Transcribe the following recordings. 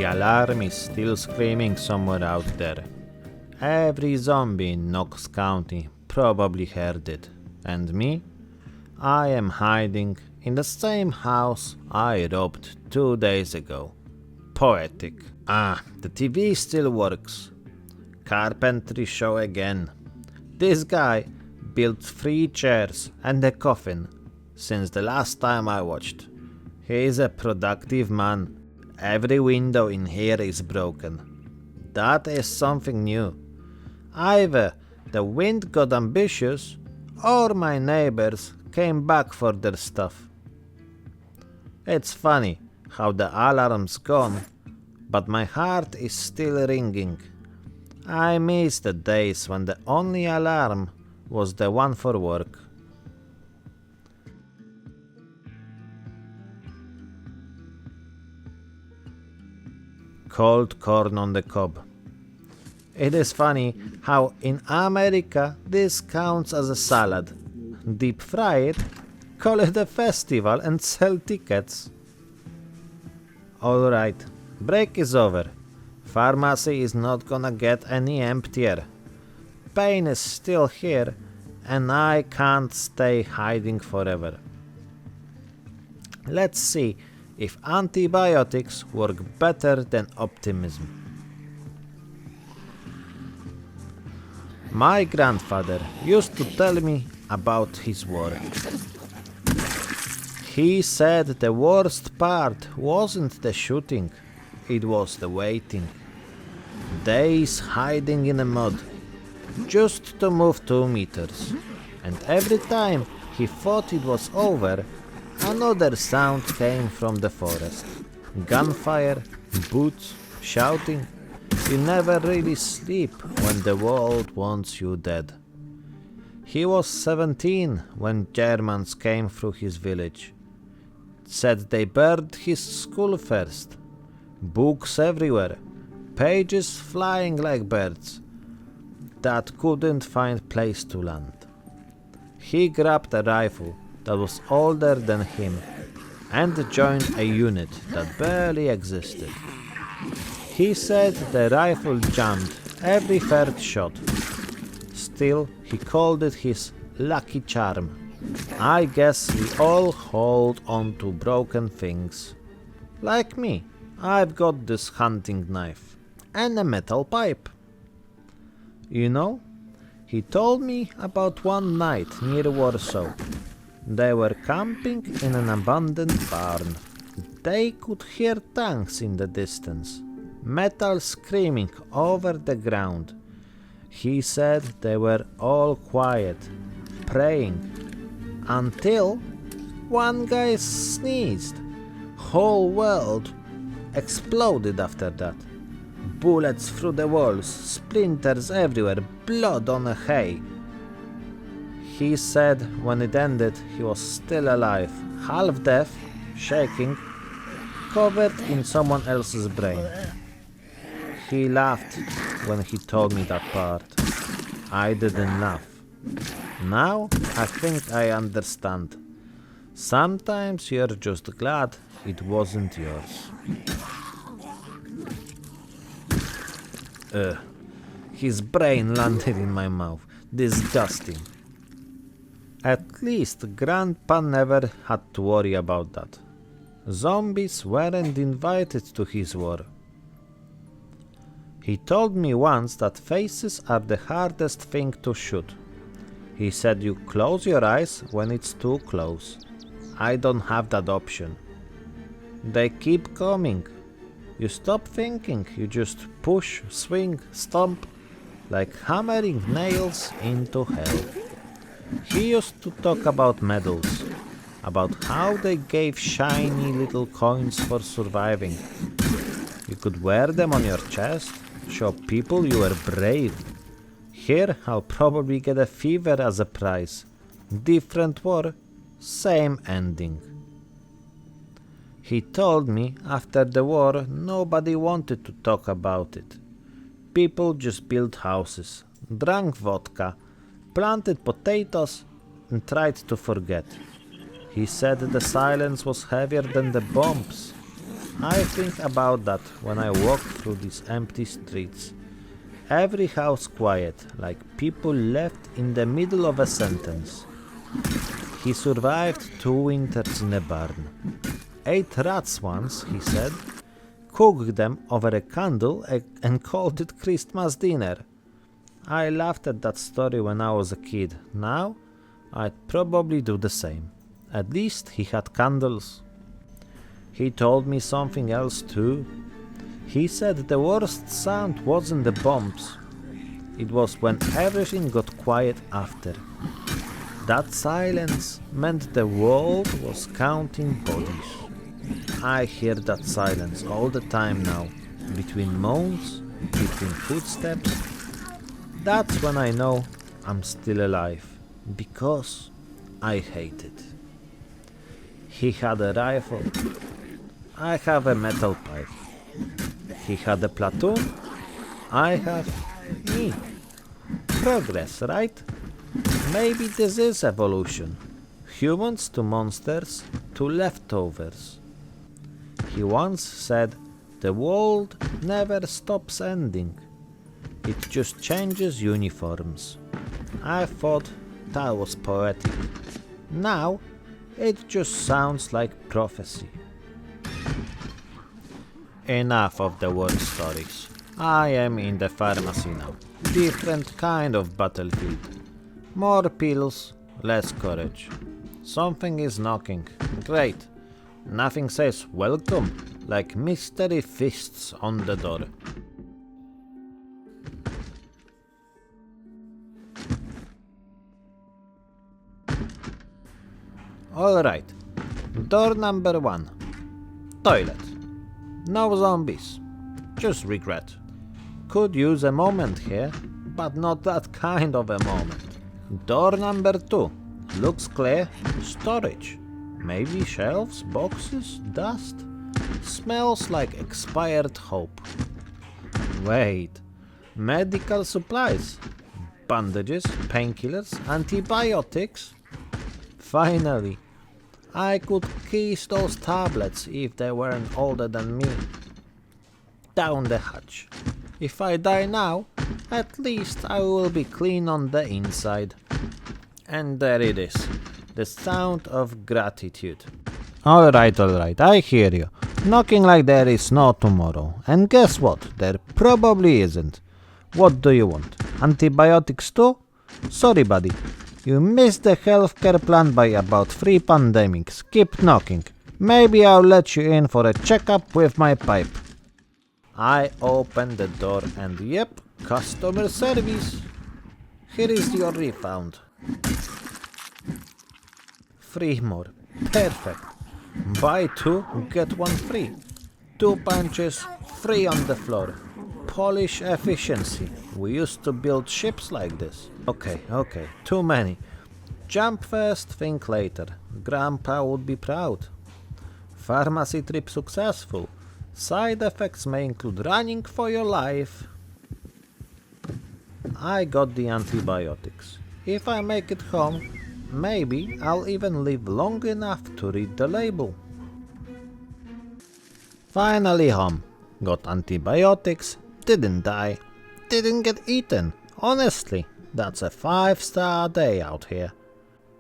The alarm is still screaming somewhere out there. Every zombie in Knox County probably heard it. And me? I am hiding in the same house I robbed 2 days ago. Poetic. The TV still works. Carpentry show again. This guy built 3 chairs and a coffin since the last time I watched. He is a productive man. Every window in here is broken. That is something new. Either the wind got ambitious or my neighbors came back for their stuff. It's funny how the alarm's gone, but my heart is still ringing. I miss the days when the only alarm was the one for work. Cold corn on the cob. It is funny how in America this counts as a salad. Deep fry it, call it a festival and sell tickets. Alright, break is over. Pharmacy is not gonna get any emptier. Pain is still here and I can't stay hiding forever. Let's see if antibiotics work better than optimism. My grandfather used to tell me about his war. He said the worst part wasn't the shooting, it was the waiting. Days hiding in the mud, just to move 2 meters. And every time he thought it was over, another sound came from the forest. Gunfire, boots, shouting. You never really sleep when the world wants you dead. He was 17 when Germans came through his village. Said they burned his school first. Books everywhere, pages flying like birds that couldn't find place to land. He grabbed a rifle that was older than him and joined a unit that barely existed. He said the rifle jammed every third shot. Still, he called it his lucky charm. I guess we all hold on to broken things. Like me, I've got this hunting knife and a metal pipe. You know, he told me about one night near Warsaw. They were camping in an abandoned barn. They could hear tanks in the distance, metal screaming over the ground. He said they were all quiet, praying, until one guy sneezed. Whole world exploded after that. Bullets through the walls, splinters everywhere, blood on a hay. He said when it ended he was still alive, half deaf, shaking, covered in someone else's brain. He laughed when he told me that part. I didn't laugh. Now I think I understand. Sometimes you're just glad it wasn't yours. His brain landed in my mouth. Disgusting. At least Grandpa never had to worry about that. Zombies weren't invited to his war. He told me once that faces are the hardest thing to shoot. He said you close your eyes when it's too close. I don't have that option. They keep coming. You stop thinking, you just push, swing, stomp, like hammering nails into hell. He used to talk about medals, about how they gave shiny little coins for surviving. You could wear them on your chest, show people you were brave. Here I'll probably get a fever as a prize. Different war, same ending. He told me after the war nobody wanted to talk about it. People just built houses, drank vodka, planted potatoes and tried to forget. He said the silence was heavier than the bombs. I think about that when I walk through these empty streets. Every house quiet, like people left in the middle of a sentence. He survived 2 winters in a barn. Ate rats once, he said. Cooked them over a candle and called it Christmas dinner. I laughed at that story when I was a kid. Now, I'd probably do the same. At least he had candles. He told me something else too. He said the worst sound wasn't the bombs. It was when everything got quiet after. That silence meant the world was counting bodies. I hear that silence all the time now, between moans, between footsteps. That's when I know I'm still alive, because I hate it. He had a rifle. I have a metal pipe. He had a platoon. I have me. Progress, right? Maybe this is evolution. Humans to monsters to leftovers. He once said, the world never stops ending. It just changes uniforms. I thought that was poetic. Now, it just sounds like prophecy. Enough of the war stories. I am in the pharmacy now. Different kind of battlefield. More pills, less courage. Something is knocking. Great. Nothing says welcome like mystery fists on the door. Alright. Door number 1. Toilet. No zombies. Just regret. Could use a moment here, but not that kind of a moment. Door number 2. Looks clear. Storage. Maybe shelves, boxes, dust. Smells like expired hope. Wait. Medical supplies. Bandages, painkillers, antibiotics. Finally. I could kiss those tablets if they weren't older than me. Down the hatch. If I die now, at least I will be clean on the inside. And there it is. The sound of gratitude. Alright, I hear you. Knocking like there is no tomorrow. And guess what? There probably isn't. What do you want? Antibiotics too? Sorry buddy. You missed the healthcare plan by about 3 pandemics. Keep knocking. Maybe I'll let you in for a checkup with my pipe. I open the door and yep, customer service. Here is your refund. 3 more. Perfect. Buy 2, get 1 free. 2 punches, free on the floor. Polish efficiency. We used to build ships like this. Okay, too many. Jump first, think later. Grandpa would be proud. Pharmacy trip successful. Side effects may include running for your life. I got the antibiotics. If I make it home, maybe I'll even live long enough to read the label. Finally home. Got antibiotics, didn't die, didn't get eaten. Honestly, that's a 5-star day out here.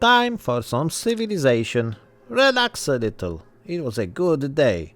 Time for some civilization. Relax a little. It was a good day.